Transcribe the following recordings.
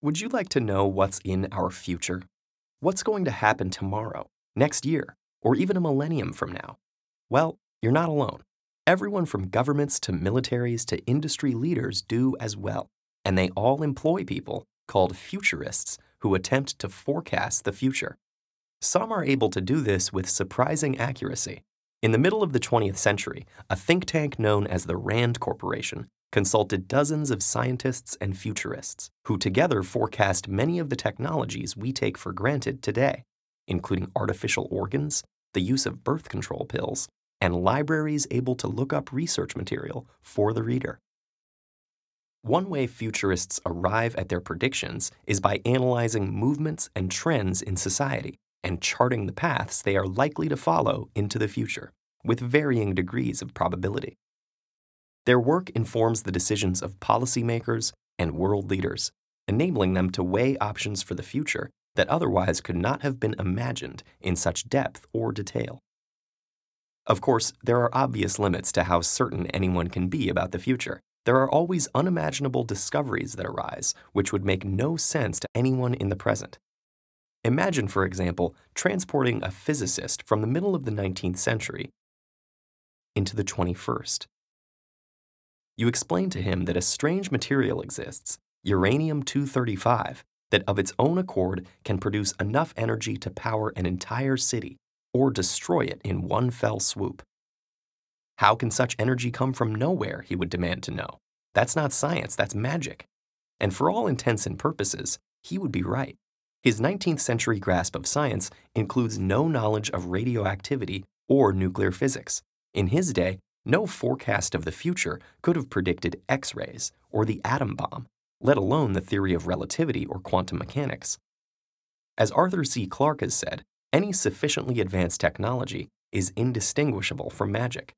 Would you like to know what's in our future? What's going to happen tomorrow, next year, or even a millennium from now? Well, you're not alone. Everyone from governments to militaries to industry leaders do as well, and they all employ people called futurists who attempt to forecast the future. Some are able to do this with surprising accuracy. In the middle of the 20th century, a think tank known as the Rand Corporation consulted dozens of scientists and futurists who together forecast many of the technologies we take for granted today, including artificial organs, the use of birth control pills, and libraries able to look up research material for the reader. One way futurists arrive at their predictions is by analyzing movements and trends in society and charting the paths they are likely to follow into the future, with varying degrees of probability. Their work informs the decisions of policymakers and world leaders, enabling them to weigh options for the future that otherwise could not have been imagined in such depth or detail. Of course, there are obvious limits to how certain anyone can be about the future. There are always unimaginable discoveries that arise, which would make no sense to anyone in the present. Imagine, for example, transporting a physicist from the middle of the 19th century into the 21st. You explain to him that a strange material exists, uranium-235, that of its own accord can produce enough energy to power an entire city or destroy it in one fell swoop. How can such energy come from nowhere, he would demand to know. That's not science, that's magic. And for all intents and purposes, he would be right. His 19th century grasp of science includes no knowledge of radioactivity or nuclear physics. In his day, no forecast of the future could have predicted X-rays or the atom bomb, let alone the theory of relativity or quantum mechanics. As Arthur C. Clarke has said, any sufficiently advanced technology is indistinguishable from magic.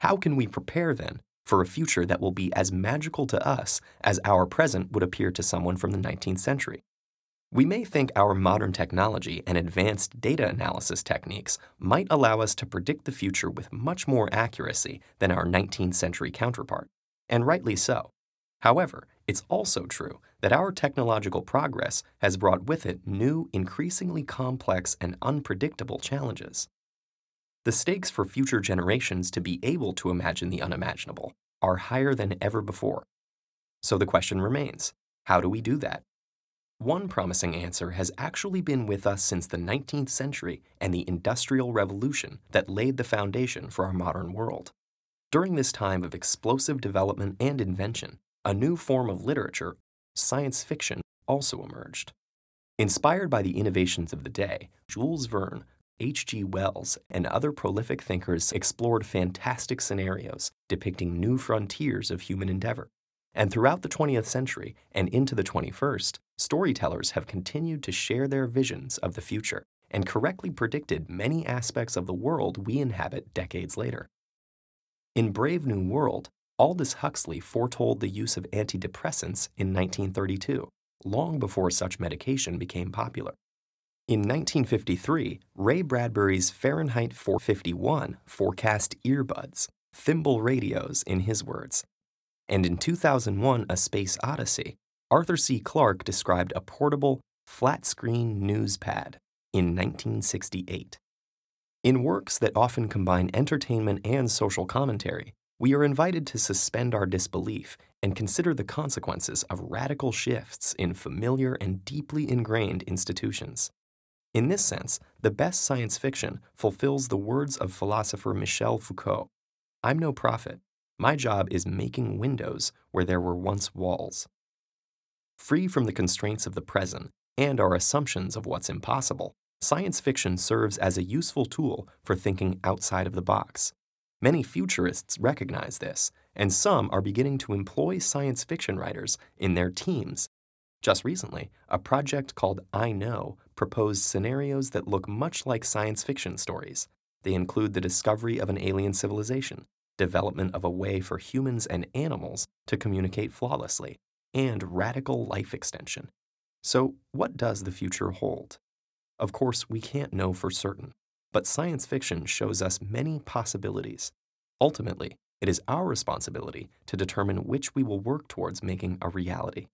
How can we prepare, then, for a future that will be as magical to us as our present would appear to someone from the 19th century? We may think our modern technology and advanced data analysis techniques might allow us to predict the future with much more accuracy than our 19th century counterpart, and rightly so. However, it's also true that our technological progress has brought with it new, increasingly complex and unpredictable challenges. The stakes for future generations to be able to imagine the unimaginable are higher than ever before. So the question remains, how do we do that? One promising answer has actually been with us since the 19th century and the Industrial Revolution that laid the foundation for our modern world. During this time of explosive development and invention, a new form of literature, science fiction, also emerged. Inspired by the innovations of the day, Jules Verne, H.G. Wells, and other prolific thinkers explored fantastic scenarios depicting new frontiers of human endeavor. And throughout the 20th century and into the 21st, storytellers have continued to share their visions of the future and correctly predicted many aspects of the world we inhabit decades later. In Brave New World, Aldous Huxley foretold the use of antidepressants in 1932, long before such medication became popular. In 1953, Ray Bradbury's Fahrenheit 451 forecast earbuds, thimble radios in his words. And in 2001, A Space Odyssey, Arthur C. Clarke described a portable, flat-screen news pad in 1968. In works that often combine entertainment and social commentary, we are invited to suspend our disbelief and consider the consequences of radical shifts in familiar and deeply ingrained institutions. In this sense, the best science fiction fulfills the words of philosopher Michel Foucault, "I'm no prophet. My job is making windows where there were once walls." Free from the constraints of the present and our assumptions of what's impossible, science fiction serves as a useful tool for thinking outside of the box. Many futurists recognize this, and some are beginning to employ science fiction writers in their teams. Just recently, a project called I Know proposed scenarios that look much like science fiction stories. They include the discovery of an alien civilization, development of a way for humans and animals to communicate flawlessly, and radical life extension. So, what does the future hold? Of course, we can't know for certain, but science fiction shows us many possibilities. Ultimately, it is our responsibility to determine which we will work towards making a reality.